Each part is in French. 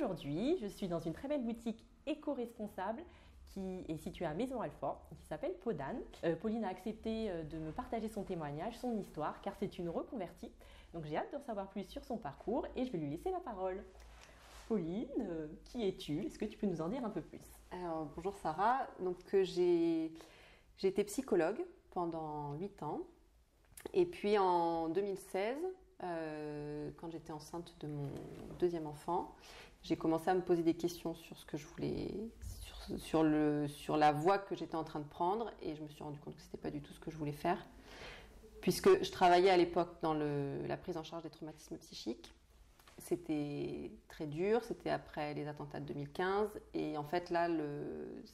aujourd'hui, je suis dans une très belle boutique éco-responsable qui est située à Maison-Alfort, qui s'appelle Peau d'Âne. Pauline a accepté de me partager son témoignage, son histoire, car c'est une reconvertie. Donc j'ai hâte d'en savoir plus sur son parcours et je vais lui laisser la parole. Pauline, qui es-tu? Est-ce que tu peux nous en dire un peu plus? Alors, bonjour Sarah. Donc, j'ai été psychologue pendant 8 ans. Et puis en 2016, quand j'étais enceinte de mon deuxième enfant, j'ai commencé à me poser des questions sur ce que je voulais, sur la voie que j'étais en train de prendre, et je me suis rendu compte que c'était pas du tout ce que je voulais faire, puisque je travaillais à l'époque dans la prise en charge des traumatismes psychiques. C'était très dur, c'était après les attentats de 2015, et en fait là,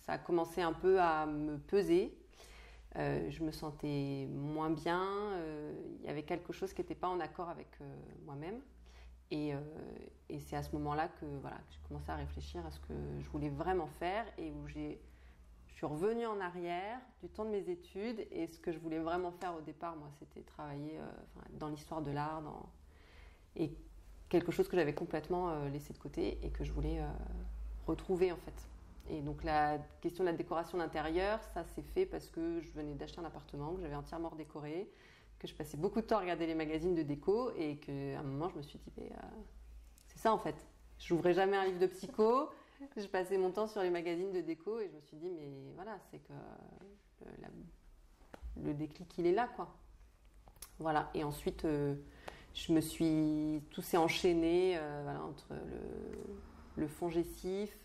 ça a commencé un peu à me peser. Je me sentais moins bien, il y avait quelque chose qui n'était pas en accord avec moi-même. Et c'est à ce moment-là que j'ai commencé à réfléchir à ce que je voulais vraiment faire, et où je suis revenue en arrière du temps de mes études. Et ce que je voulais vraiment faire au départ, moi, c'était travailler dans l'histoire de l'art, et quelque chose que j'avais complètement laissé de côté et que je voulais retrouver en fait. Et donc la question de la décoration d'intérieur, ça s'est fait parce que je venais d'acheter un appartement que j'avais entièrement redécoré, que je passais beaucoup de temps à regarder les magazines de déco, et qu'à un moment je me suis dit c'est ça en fait. Je n'ouvrais jamais un livre de psycho, je passais mon temps sur les magazines de déco, et je me suis dit mais voilà, c'est que le déclic il est là quoi. Voilà, et ensuite tout s'est enchaîné entre le FONGECIF,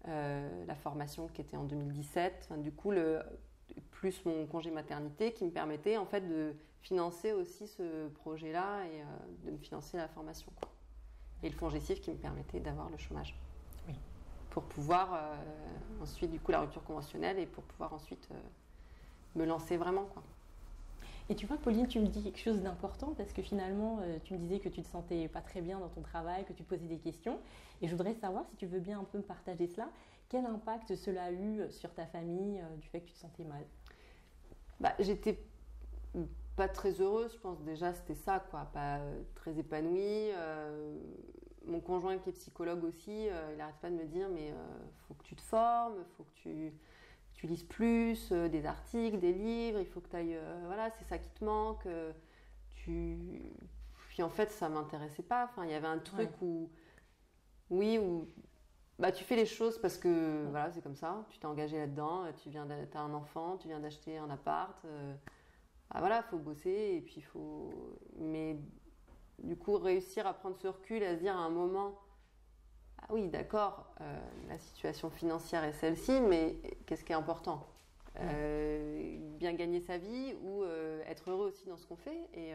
la formation qui était en 2017, du coup plus mon congé maternité qui me permettait en fait de financer aussi ce projet-là, et de me financer la formation, quoi. Et le FONGECIF qui me permettait d'avoir le chômage. Oui. Pour pouvoir ensuite du coup la rupture conventionnelle, et pour pouvoir ensuite me lancer vraiment, quoi. Et tu vois, Pauline, tu me dis quelque chose d'important, parce que finalement, tu me disais que tu te sentais pas très bien dans ton travail, que tu te posais des questions. Et je voudrais savoir, si tu veux bien un peu me partager cela, quel impact cela a eu sur ta famille, du fait que tu te sentais mal? J'étais pas très heureuse, je pense. Déjà, c'était ça, quoi. Pas très épanouie. Mon conjoint, qui est psychologue aussi, il n'arrête pas de me dire mais faut que tu te formes, faut que tu lises plus, des articles, des livres, il faut que tu ailles... c'est ça qui te manque. Puis en fait, ça m'intéressait pas. Enfin, il y avait un truc où tu fais les choses parce que c'est comme ça, tu t'es engagé là-dedans, t'as un enfant, tu viens d'acheter un appart, faut bosser, et puis mais du coup, réussir à prendre ce recul, à se dire à un moment... Ah oui, d'accord, la situation financière est celle-ci, mais qu'est-ce qui est important ? Bien gagner sa vie, ou être heureux aussi dans ce qu'on fait. Et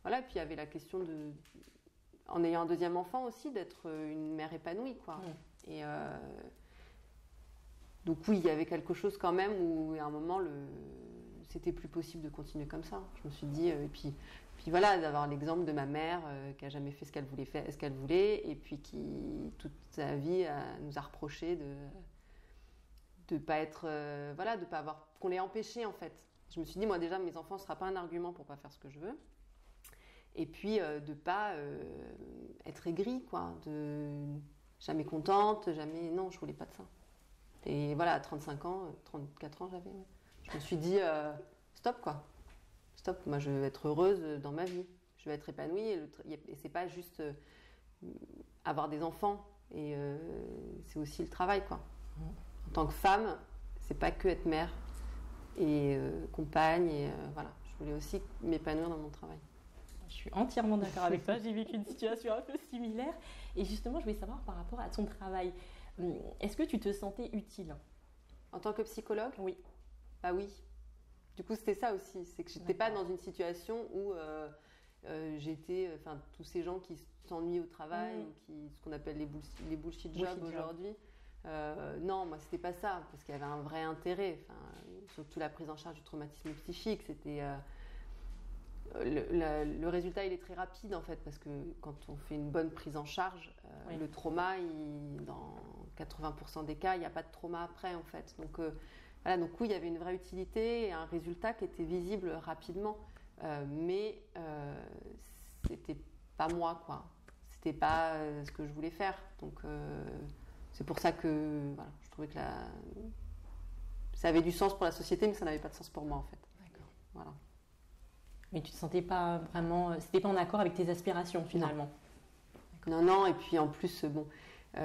puis il y avait la question en ayant un deuxième enfant aussi, d'être une mère épanouie, quoi. Et donc oui, il y avait quelque chose quand même où à un moment, c'était plus possible de continuer comme ça. Je me suis dit, et puis d'avoir l'exemple de ma mère qui a jamais fait ce qu'elle voulait, et puis qui toute sa vie nous a reproché de pas être, de pas avoir, qu'on l'ait empêché en fait. Je me suis dit, moi déjà, mes enfants, ce sera pas un argument pour pas faire ce que je veux, et puis de pas être aigrie, quoi, de jamais contente, jamais, non, je voulais pas de ça. Et à 35 ans, 34 ans j'avais, je me suis dit, stop, quoi. Stop, moi je veux être heureuse dans ma vie, je veux être épanouie, et c'est pas juste avoir des enfants, et c'est aussi le travail, quoi. En tant que femme, c'est pas que être mère et compagne, et je voulais aussi m'épanouir dans mon travail. Je suis entièrement d'accord avec toi, j'ai vécu une situation un peu similaire, et justement je voulais savoir par rapport à ton travail, est-ce que tu te sentais utile? En tant que psychologue? Oui. Oui. Du coup, c'était ça aussi, c'est que j'étais pas dans une situation où j'étais, tous ces gens qui s'ennuient au travail, ou ce qu'on appelle les bullshit jobs aujourd'hui. Non, moi, c'était pas ça, parce qu'il y avait un vrai intérêt. Surtout la prise en charge du traumatisme psychique, c'était le résultat, il est très rapide en fait, parce que quand on fait une bonne prise en charge, le trauma, dans 80% des cas, il n'y a pas de trauma après en fait. Donc oui, il y avait une vraie utilité et un résultat qui était visible rapidement, mais c'était pas moi, quoi. c'était pas ce que je voulais faire. Donc c'est pour ça que voilà, je trouvais que ça avait du sens pour la société, mais ça n'avait pas de sens pour moi en fait. D'accord. Voilà. Mais tu te sentais pas vraiment, c'était pas en accord avec tes aspirations finalement. Non, et puis en plus, bon, je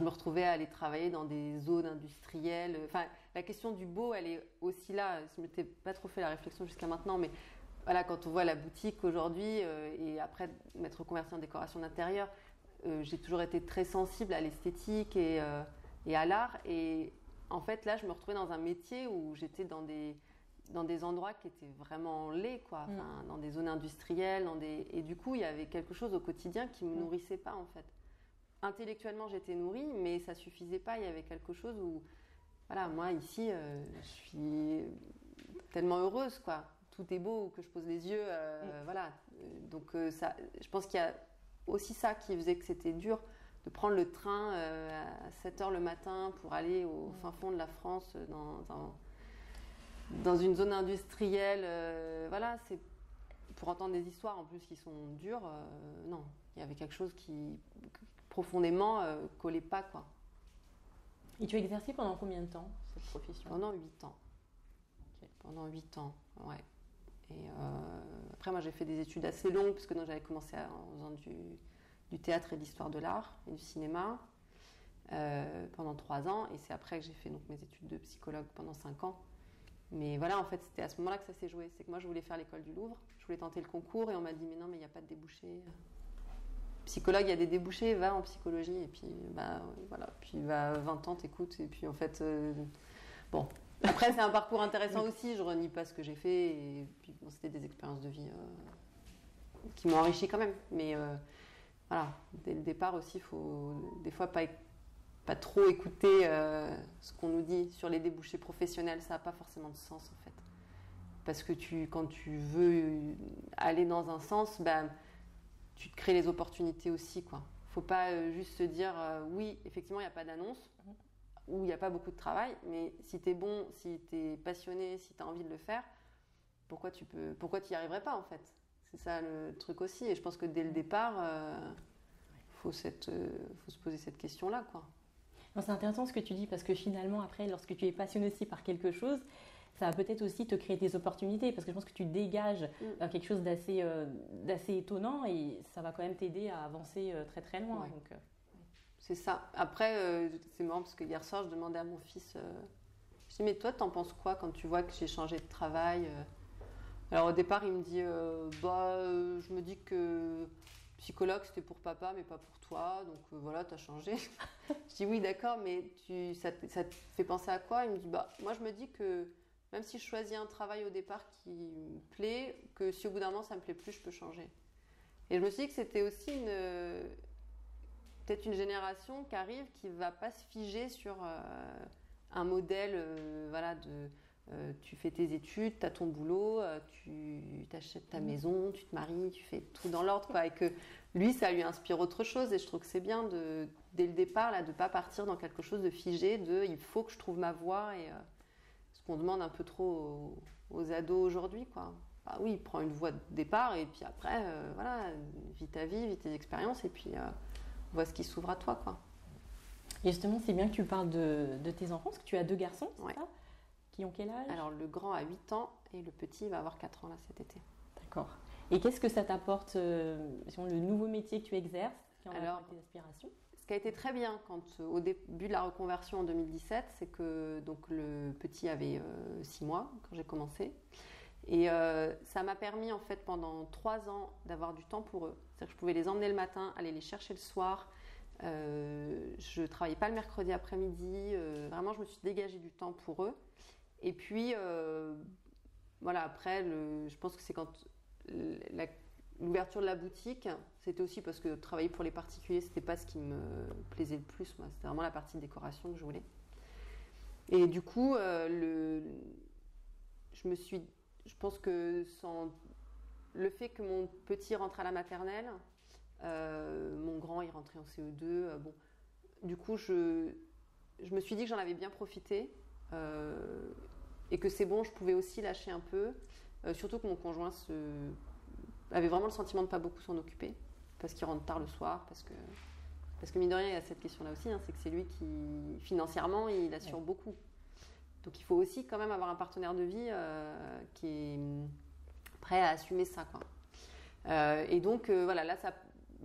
me retrouvais à aller travailler dans des zones industrielles. Enfin, la question du beau, elle est aussi là. Je ne m'étais pas trop fait la réflexion jusqu'à maintenant, mais voilà, quand on voit la boutique aujourd'hui et après m'être reconvertie en décoration d'intérieur, j'ai toujours été très sensible à l'esthétique et à l'art. Et en fait, là, je me retrouvais dans un métier où j'étais dans des endroits qui étaient vraiment laids, quoi. Enfin, dans des zones industrielles, et du coup, il y avait quelque chose au quotidien qui me nourrissait pas, en fait. Intellectuellement, j'étais nourrie, mais ça suffisait pas. Il y avait quelque chose où, voilà, moi, ici, je suis tellement heureuse, quoi. Tout est beau, que je pose les yeux, voilà. Donc, ça, je pense qu'il y a aussi ça qui faisait que c'était dur de prendre le train à 7h le matin pour aller au fin fond de la France, dans une zone industrielle, voilà, c'est pour entendre des histoires en plus qui sont dures. Non, il y avait quelque chose qui profondément collait pas, quoi. Et tu as exercé pendant combien de temps cette profession? Pendant 8 ans. Okay. Pendant 8 ans, ouais. Et après, moi, j'ai fait des études assez longues parce que j'avais commencé en faisant du théâtre et de l'histoire de l'art et du cinéma pendant 3 ans. Et c'est après que j'ai fait donc mes études de psychologue pendant 5 ans. Mais voilà, en fait, c'était à ce moment-là que ça s'est joué. C'est que moi, je voulais faire l'école du Louvre. Je voulais tenter le concours et on m'a dit, mais non, mais il n'y a pas de débouché. Psychologue, il y a des débouchés, va en psychologie. Et puis, voilà. Puis, 20 ans, t'écoutes. Et puis, en fait, bon. Après, c'est un parcours intéressant aussi. Je renie pas ce que j'ai fait. Et puis, bon, c'était des expériences de vie qui m'ont enrichi quand même. Mais voilà, dès le départ aussi, il faut des fois pas trop écouter ce qu'on nous dit sur les débouchés professionnels. Ça n'a pas forcément de sens, en fait. Parce que quand tu veux aller dans un sens, tu te crées les opportunités aussi, quoi. Faut pas juste se dire oui, effectivement, il n'y a pas d'annonce ou il n'y a pas beaucoup de travail, mais si tu es bon, si tu es passionné, si tu as envie de le faire, pourquoi tu n'y arriverais pas, en fait? C'est ça le truc aussi. Et je pense que dès le départ, faut se poser cette question-là, quoi. Non, c'est intéressant ce que tu dis parce que finalement, après, lorsque tu es passionné aussi par quelque chose, ça va peut-être aussi te créer des opportunités parce que je pense que tu dégages quelque chose d'assez étonnant et ça va quand même t'aider à avancer très très loin. Ouais. Donc, c'est ça. Après, c'est marrant parce que hier soir, je demandais à mon fils, je dis, mais toi, t'en penses quoi quand tu vois que j'ai changé de travail? Alors au départ, il me dit, je me dis que psychologue, c'était pour papa, mais pas pour toi, donc voilà, t'as changé. Je dis oui, d'accord, mais ça te fait penser à quoi? Il me dit, moi je me dis que même si je choisis un travail au départ qui me plaît, que si au bout d'un moment ça me plaît plus, je peux changer. Et je me suis dit que c'était aussi peut-être une génération qui arrive qui va pas se figer sur un modèle, voilà, tu fais tes études, tu as ton boulot, tu t'achètes ta maison, tu te maries, tu fais tout dans l'ordre, quoi. Et que lui, ça lui inspire autre chose. Et je trouve que c'est bien, dès le départ, là, de ne pas partir dans quelque chose de figé, il faut que je trouve ma voie. Et ce qu'on demande un peu trop aux ados aujourd'hui, quoi. Oui, prends une voie de départ et puis après, voilà, vis ta vie, vis tes expériences et puis vois ce qui s'ouvre à toi, quoi. Et justement, c'est bien que tu parles de tes enfants, parce que tu as 2 garçons, c'est ça? Qui ont quel âge? Alors, le grand a 8 ans et le petit va avoir 4 ans là cet été. D'accord. Et qu'est-ce que ça t'apporte, le nouveau métier que tu exerces, qui est en rapport avec tes aspirations? Ce qui a été très bien au début de la reconversion en 2017, c'est que donc, le petit avait 6 mois quand j'ai commencé. Et ça m'a permis en fait pendant 3 ans d'avoir du temps pour eux. C'est-à-dire que je pouvais les emmener le matin, aller les chercher le soir. Je ne travaillais pas le mercredi après-midi. Vraiment, je me suis dégagée du temps pour eux. Et puis, voilà, après, je pense que c'est quand l'ouverture de la boutique, c'était aussi parce que travailler pour les particuliers, c'était pas ce qui me plaisait le plus, moi. C'était vraiment la partie décoration que je voulais. Et du coup, je pense que le fait que mon petit rentre à la maternelle, mon grand il rentrait en CE2, du coup, je me suis dit que j'en avais bien profité. Et que c'est bon, je pouvais aussi lâcher un peu, surtout que mon conjoint avait vraiment le sentiment de pas beaucoup s'en occuper. parce qu'il rentre tard le soir, parce que mine de rien, il y a cette question-là aussi, hein, c'est que c'est lui qui, financièrement, il assure beaucoup. Donc il faut aussi quand même avoir un partenaire de vie qui est prêt à assumer ça, quoi. Et donc, voilà, là, ça,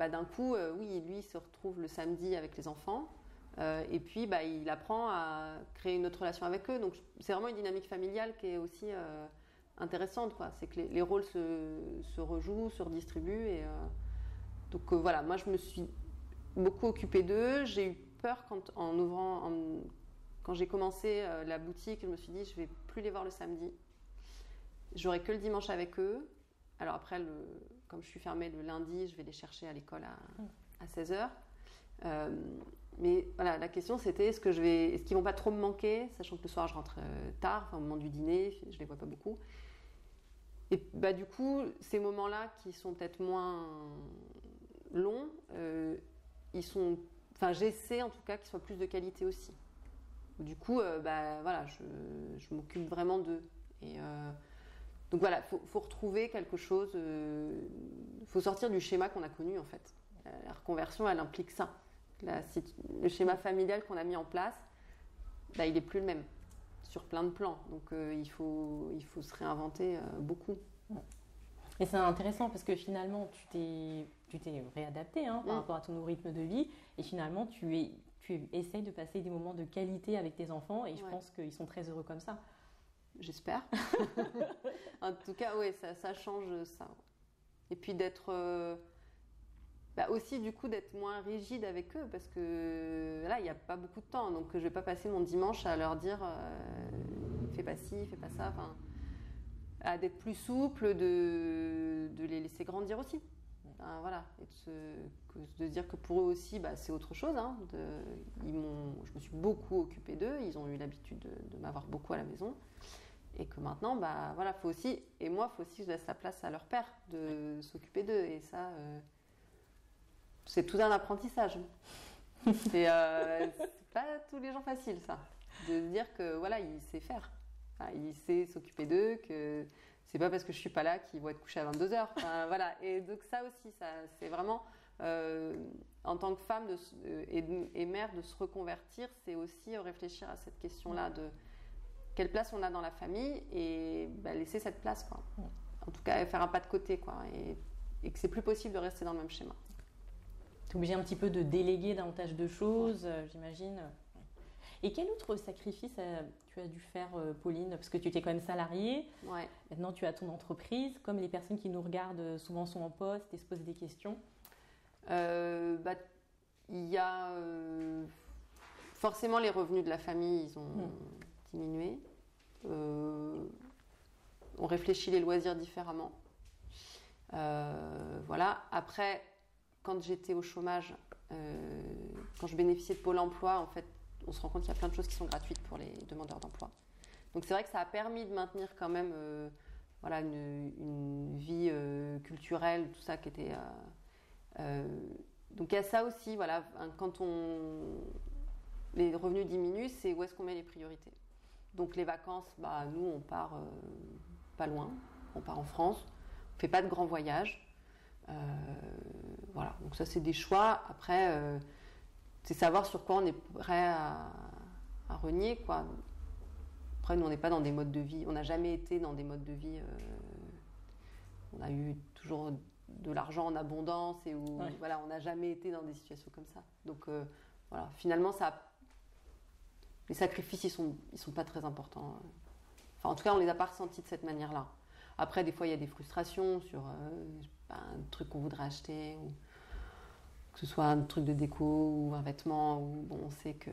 d'un coup, oui, lui, il se retrouve le samedi avec les enfants. Et puis, il apprend à créer une autre relation avec eux. Donc, c'est vraiment une dynamique familiale qui est aussi intéressante, quoi. C'est que les rôles se rejouent, se redistribuent. Et, donc, voilà, moi, je me suis beaucoup occupée d'eux. J'ai eu peur quand j'ai commencé la boutique, je me suis dit, je ne vais plus les voir le samedi. J'aurai que le dimanche avec eux. Alors après, comme je suis fermée le lundi, je vais les chercher à l'école à 16h. Mais voilà, la question c'était est-ce qu'ils vont pas trop me manquer, sachant que le soir je rentre tard, au moment du dîner, je les vois pas beaucoup. Et du coup, ces moments-là qui sont peut-être moins longs, j'essaie en tout cas qu'ils soient plus de qualité aussi. Du coup, voilà, je m'occupe vraiment d'eux. Et donc voilà, faut retrouver quelque chose. Faut sortir du schéma qu'on a connu en fait. La reconversion, elle implique ça. Le schéma familial qu'on a mis en place, il n'est plus le même sur plein de plans. Donc il faut se réinventer beaucoup. Et c'est intéressant parce que finalement, tu t'es réadapté par rapport à ton rythme de vie. Et finalement, tu essayes de passer des moments de qualité avec tes enfants. Et je pense qu'ils sont très heureux comme ça. J'espère. En tout cas, oui, ça change ça. Et puis d'être... aussi du coup d'être moins rigide avec eux parce que là il n'y a pas beaucoup de temps, donc je ne vais pas passer mon dimanche à leur dire fais pas ci, fais pas ça, d'être plus souple, de les laisser grandir aussi. Voilà, et de dire que pour eux aussi c'est autre chose, hein, je me suis beaucoup occupée d'eux, ils ont eu l'habitude de m'avoir beaucoup à la maison. Et que maintenant, voilà, faut aussi que je laisse la place à leur père de s'occuper d'eux. Et ça, c'est tout un apprentissage. C'est pas tous les gens faciles, ça. De dire que voilà, il sait faire. Il sait s'occuper d'eux, que c'est pas parce que je suis pas là qu'ils vont être couchés à 22h. Voilà. Et donc ça aussi, c'est vraiment en tant que femme et mère de se reconvertir, c'est aussi réfléchir à cette question-là de quelle place on a dans la famille et laisser cette place, quoi. En tout cas, faire un pas de côté, quoi, et que c'est plus possible de rester dans le même schéma. Tu es obligée un petit peu de déléguer davantage de choses, j'imagine. Et quel autre sacrifice tu as dû faire, Pauline? Parce que tu étais quand même salariée. Ouais. Maintenant, tu as ton entreprise. Comme les personnes qui nous regardent souvent sont en poste et se posent des questions. Il y a forcément les revenus de la famille, ils ont diminué. On réfléchit les loisirs différemment. Voilà. Après, quand j'étais au chômage, quand je bénéficiais de Pôle emploi, en fait, on se rend compte qu'il y a plein de choses qui sont gratuites pour les demandeurs d'emploi. Donc c'est vrai que ça a permis de maintenir quand même une vie culturelle, tout ça qui était... donc il y a ça aussi, voilà, quand les revenus diminuent, c'est où est-ce qu'on met les priorités. Donc les vacances, nous on part pas loin, on part en France, on ne fait pas de grands voyages. Voilà, donc ça c'est des choix. Après, c'est savoir sur quoi on est prêt à renier, quoi. Après, nous on n'est pas dans des modes de vie, on n'a jamais été dans des modes de vie. On a eu toujours de l'argent en abondance et voilà, on n'a jamais été dans des situations comme ça. Donc voilà, finalement les sacrifices ils sont pas très importants. Enfin, en tout cas, on les a pas ressentis de cette manière-là. Après, des fois, il y a des frustrations sur un truc qu'on voudrait acheter, ou que ce soit un truc de déco ou un vêtement, où on sait que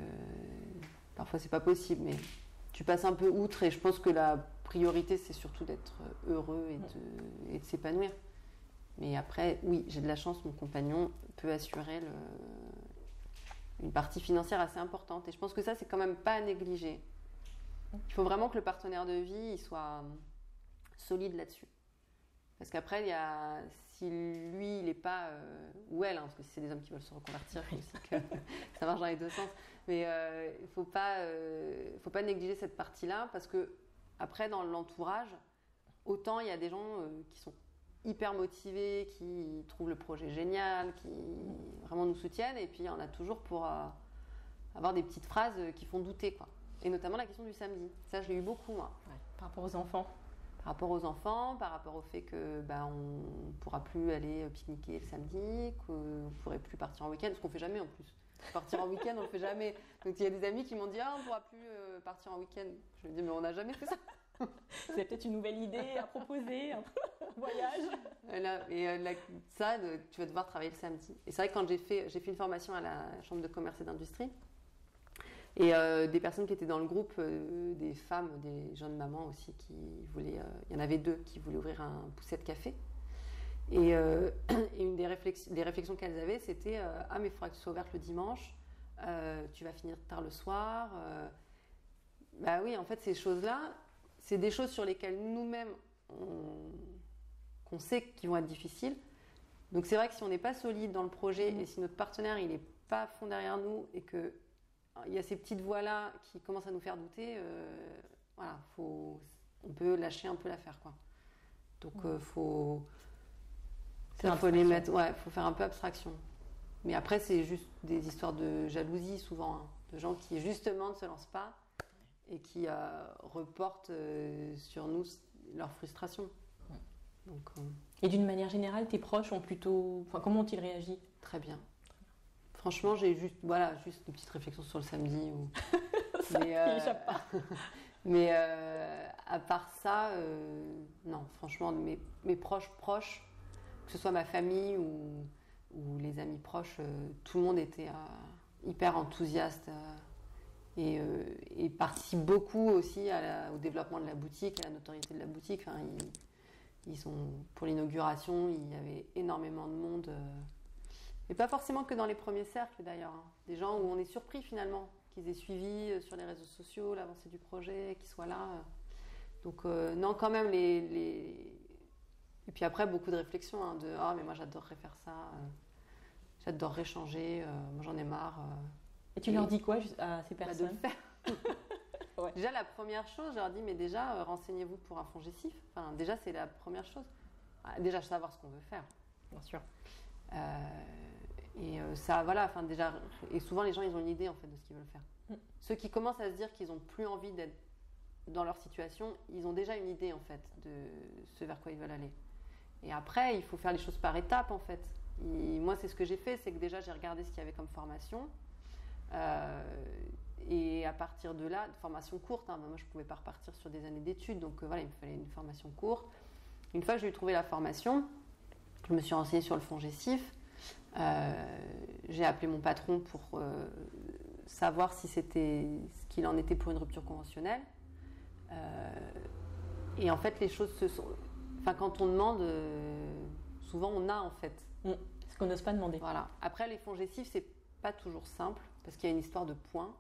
parfois c'est pas possible, mais tu passes un peu outre. Et je pense que la priorité, c'est surtout d'être heureux et de s'épanouir. Mais après, oui, j'ai de la chance, mon compagnon peut assurer une partie financière assez importante. Et je pense que ça, c'est quand même pas à négliger. Il faut vraiment que le partenaire de vie il soit solide là-dessus. Parce qu'après, si lui, il n'est pas... ou elle, parce que si c'est des hommes qui veulent se reconvertir, il faut aussi que ça marche dans les deux sens. Mais il ne faut pas négliger cette partie-là, parce que après, dans l'entourage, autant il y a des gens qui sont hyper motivés, qui trouvent le projet génial, qui vraiment nous soutiennent. Et puis, il y en a toujours pour avoir des petites phrases qui font douter, quoi. Et notamment la question du samedi. Ça, je l'ai eu beaucoup, moi. Ouais, par rapport aux enfants. Par rapport aux enfants, par rapport au fait que on ne pourra plus aller pique-niquer le samedi, qu'on ne pourrait plus partir en week-end, ce qu'on ne fait jamais en plus. Partir en week-end, on ne le fait jamais. Donc il y a des amis qui m'ont dit on ne pourra plus partir en week-end. Je me dis mais on n'a jamais fait ça. C'est peut-être une nouvelle idée à proposer, un voyage. Tu vas devoir travailler le samedi. Et c'est vrai que quand j'ai fait une formation à la Chambre de commerce et d'industrie, et des personnes qui étaient dans le groupe, des femmes, des jeunes mamans aussi, qui voulaient. Il y en avait 2 qui voulaient ouvrir un poussette café. Et une des réflexions qu'elles avaient, c'était mais il faudra que tu sois ouverte le dimanche, tu vas finir tard le soir. Bah oui, en fait, ces choses-là, c'est des choses sur lesquelles nous-mêmes, qu'on sait qu'ils vont être difficiles. Donc c'est vrai que si on n'est pas solide dans le projet et si notre partenaire il n'est pas à fond derrière nous et que il y a ces petites voix-là qui commencent à nous faire douter, on peut lâcher un peu l'affaire, quoi. Donc faut les mettre, faut faire un peu abstraction. Mais après c'est juste des histoires de jalousie souvent, hein, de gens qui justement ne se lancent pas et qui reportent sur nous leur frustration. Donc, Et d'une manière générale, tes proches ont plutôt, comment ont-ils réagi? Très bien. Franchement, j'ai juste une petite réflexion sur le samedi. Ça n'échappe pas. Mais à part ça, non, franchement, mes proches, que ce soit ma famille ou les amis proches, tout le monde était hyper enthousiaste et participe beaucoup aussi au développement de la boutique, à la notoriété de la boutique. Enfin, pour l'inauguration, il y avait énormément de monde. Et pas forcément que dans les premiers cercles d'ailleurs, hein. Des gens où on est surpris finalement qu'ils aient suivi sur les réseaux sociaux l'avancée du projet, qu'ils soient là. Donc non, quand même et puis après beaucoup de réflexions, hein, de mais moi j'adorerais faire ça, j'adorerais changer, moi j'en ai marre. Et tu leur dis quoi à ces personnes? De le faire. Ouais. Déjà la première chose, je leur dis mais déjà renseignez-vous pour un FONGECIF. Enfin déjà c'est la première chose. Déjà savoir ce qu'on veut faire. Bien sûr. Ça, voilà, enfin déjà, et souvent les gens ils ont une idée en fait de ce qu'ils veulent faire. Ceux qui commencent à se dire qu'ils n'ont plus envie d'être dans leur situation, ils ont déjà une idée en fait de ce vers quoi ils veulent aller. Et après, il faut faire les choses par étapes en fait. Moi, c'est ce que j'ai fait, c'est que déjà j'ai regardé ce qu'il y avait comme formation. Et à partir de là, formation courte, hein, moi je ne pouvais pas repartir sur des années d'études, donc voilà, il me fallait une formation courte. Une fois que j'ai trouvé la formation, je me suis renseignée sur le FONGECIF. J'ai appelé mon patron pour savoir si c'était ce qu'il en était pour une rupture conventionnelle. Et en fait, les choses se sont. Enfin, quand on demande, souvent on a en fait. Ce qu'on n'ose pas demander. Voilà. Après, les FONGECIF, c'est pas toujours simple parce qu'il y a une histoire de points.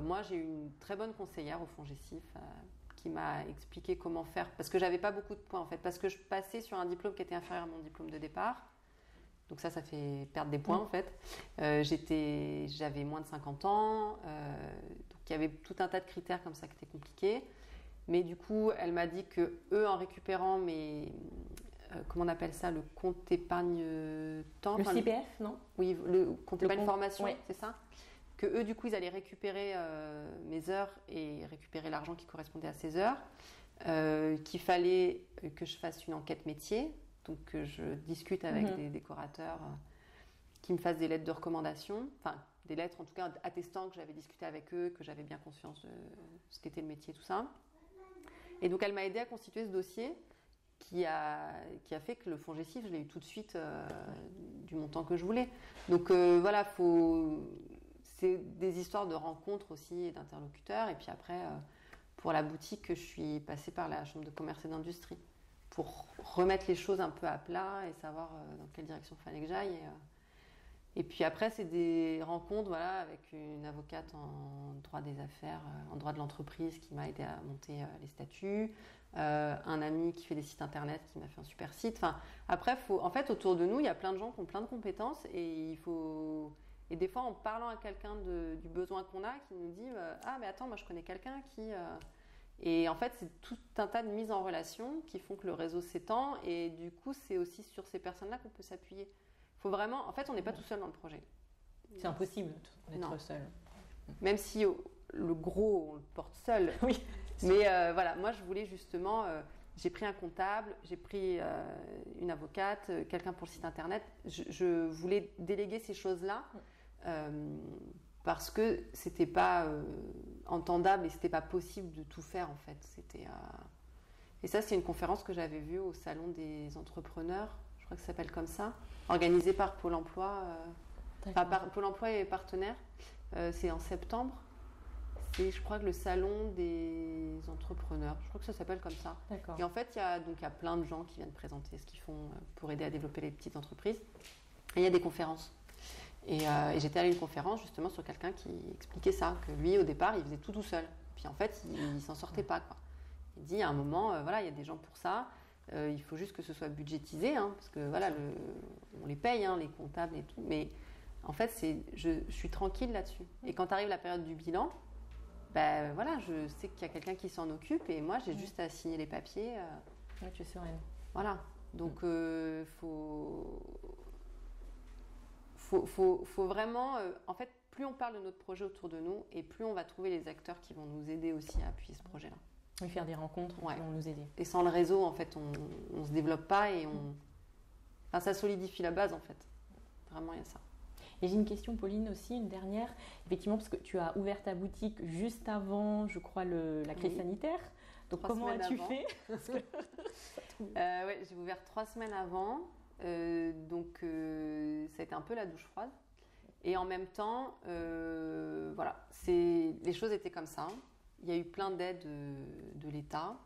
Moi, j'ai eu une très bonne conseillère au FONGECIF qui m'a expliqué comment faire parce que j'avais pas beaucoup de points en fait, parce que je passais sur un diplôme qui était inférieur à mon diplôme de départ. Donc ça fait perdre des points en fait. J'avais moins de 50 ans, donc il y avait tout un tas de critères comme ça qui étaient compliqués. Mais du coup, elle m'a dit que eux, en récupérant comment on appelle ça, le compte épargne-temps. Le CPF, non? Oui, le compte épargne formation, ouais. C'est ça. Que eux, du coup, ils allaient récupérer mes heures et récupérer l'argent qui correspondait à ces heures. Qu'il fallait que je fasse une enquête métier. Donc je discute avec des décorateurs qui me fassent des lettres de recommandation, enfin des lettres en tout cas attestant que j'avais discuté avec eux, que j'avais bien conscience de ce qu'était le métier, tout ça. Et donc elle m'a aidée à constituer ce dossier qui a fait que le FONGECIF, je l'ai eu tout de suite du montant que je voulais. Donc voilà, c'est des histoires de rencontres aussi et d'interlocuteurs. Et puis après, pour la boutique, je suis passée par la Chambre de commerce et d'industrie pour remettre les choses un peu à plat et savoir dans quelle direction il fallait que j'aille. Et puis après, c'est des rencontres avec une avocate en droit des affaires, en droit de l'entreprise qui m'a aidé à monter les statuts, un ami qui fait des sites internet qui m'a fait un super site. Enfin, après, en fait, autour de nous, il y a plein de gens qui ont plein de compétences et des fois, en parlant à quelqu'un du besoin qu'on a, qui nous dit « Ah, mais attends, moi je connais quelqu'un Et en fait, c'est tout un tas de mises en relation qui font que le réseau s'étend. Et du coup, c'est aussi sur ces personnes-là qu'on peut s'appuyer. Faut vraiment, en fait, on n'est pas tout seul dans le projet. C'est impossible d'être seul. Même si le gros, on le porte seul. Oui. Mais voilà, moi, je voulais justement... j'ai pris un comptable, j'ai pris une avocate, quelqu'un pour le site internet. Je voulais déléguer ces choses-là parce que c'était pas entendable et c'était pas possible de tout faire en fait. Et ça, c'est une conférence que j'avais vue au Salon des entrepreneurs, je crois que ça s'appelle comme ça, organisée par Pôle emploi, par Pôle emploi et partenaires. C'est en septembre. C'est, je crois, que le salon des entrepreneurs. Je crois que ça s'appelle comme ça. D'accord. Et en fait, il y a plein de gens qui viennent présenter ce qu'ils font pour aider à développer les petites entreprises. Et il y a des conférences. Et j'étais allée à une conférence justement sur quelqu'un qui expliquait ça, que lui, au départ, il faisait tout seul. Puis en fait, il s'en sortait pas, quoi. Il dit, à un moment, voilà, il y a des gens pour ça. Il faut juste que ce soit budgétisé, hein, parce que voilà, on les paye, hein, les comptables et tout. Mais en fait, je suis tranquille là-dessus. Et quand arrive la période du bilan, ben voilà, je sais qu'il y a quelqu'un qui s'en occupe et moi j'ai juste à signer les papiers. Oui, tu es sereine. Voilà, donc faut vraiment, en fait, plus on parle de notre projet autour de nous et plus on va trouver les acteurs qui vont nous aider aussi à appuyer ce projet-là. Oui, faire des rencontres qui vont nous aider. Et sans le réseau, en fait, on se développe pas et enfin, ça solidifie la base en fait. Vraiment, il y a ça. Et j'ai une question, Pauline, aussi, une dernière. Effectivement, parce que tu as ouvert ta boutique juste avant, je crois, la crise sanitaire. Donc, comment as-tu fait? Ouais, j'ai ouvert 3 semaines avant. Donc, ça a été un peu la douche froide. Et en même temps, voilà, les choses étaient comme ça. Il y a eu plein d'aides de l'État.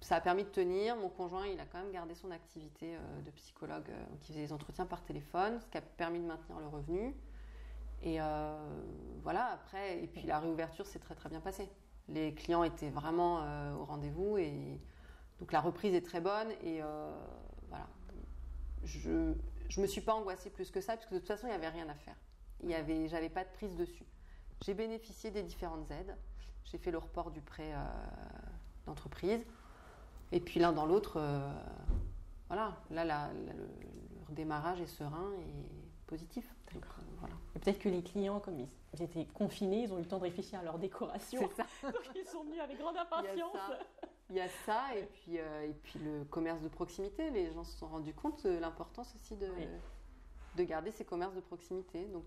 Ça a permis de tenir. Mon conjoint, il a quand même gardé son activité de psychologue qui faisait des entretiens par téléphone, ce qui a permis de maintenir le revenu. Et voilà, après, et puis la réouverture s'est très très bien passée. Les clients étaient vraiment au rendez-vous et donc la reprise est très bonne et voilà. Je me suis pas angoissée plus que ça parce que de toute façon, il n'y avait rien à faire. J'avais pas de prise dessus. J'ai bénéficié des différentes aides. J'ai fait le report du prêt d'entreprise. Et puis l'un dans l'autre, voilà, là, le redémarrage est serein et positif. Donc, voilà. Et peut-être que les clients, comme ils étaient confinés, ils ont eu le temps de réfléchir à leur décoration. C'est ça. Donc ils sont venus avec grande impatience. Il y a ça et puis le commerce de proximité. Les gens se sont rendus compte de l'importance aussi de garder ces commerces de proximité. Donc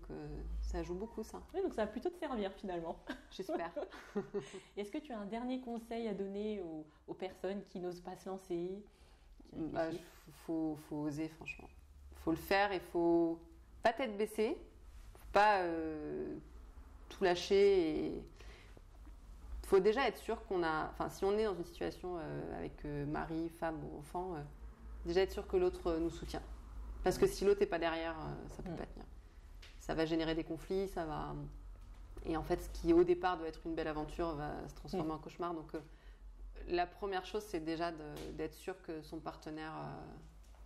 ça joue beaucoup ça. Oui, donc ça va plutôt te servir finalement. J'espère. Est-ce que tu as un dernier conseil à donner aux personnes qui n'osent pas se lancer? Faut oser franchement. Faut le faire et faut pas tête baissée. Faut pas tout lâcher. Et faut déjà être sûr qu'on a... Enfin, si on est dans une situation avec mari, femme ou enfant, déjà être sûr que l'autre nous soutient. Parce que si l'autre n'est pas derrière, ça peut pas tenir. Ça va générer des conflits, ça va... Et en fait, ce qui au départ doit être une belle aventure va se transformer en cauchemar. Donc la première chose, c'est déjà d'être sûr que son partenaire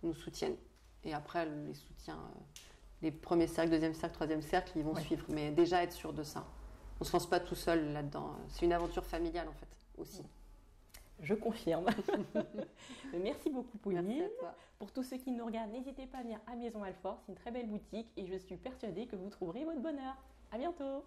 nous soutienne. Et après, les soutiens, les premiers cercles, deuxième cercle, troisième cercle, ils vont suivre. Mais déjà être sûr de ça. On ne se lance pas tout seul là-dedans. C'est une aventure familiale en fait aussi. Je confirme. Merci beaucoup, Pauline. Merci à toi. Pour tous ceux qui nous regardent, n'hésitez pas à venir à Maison Alfort. C'est une très belle boutique et je suis persuadée que vous trouverez votre bonheur. À bientôt.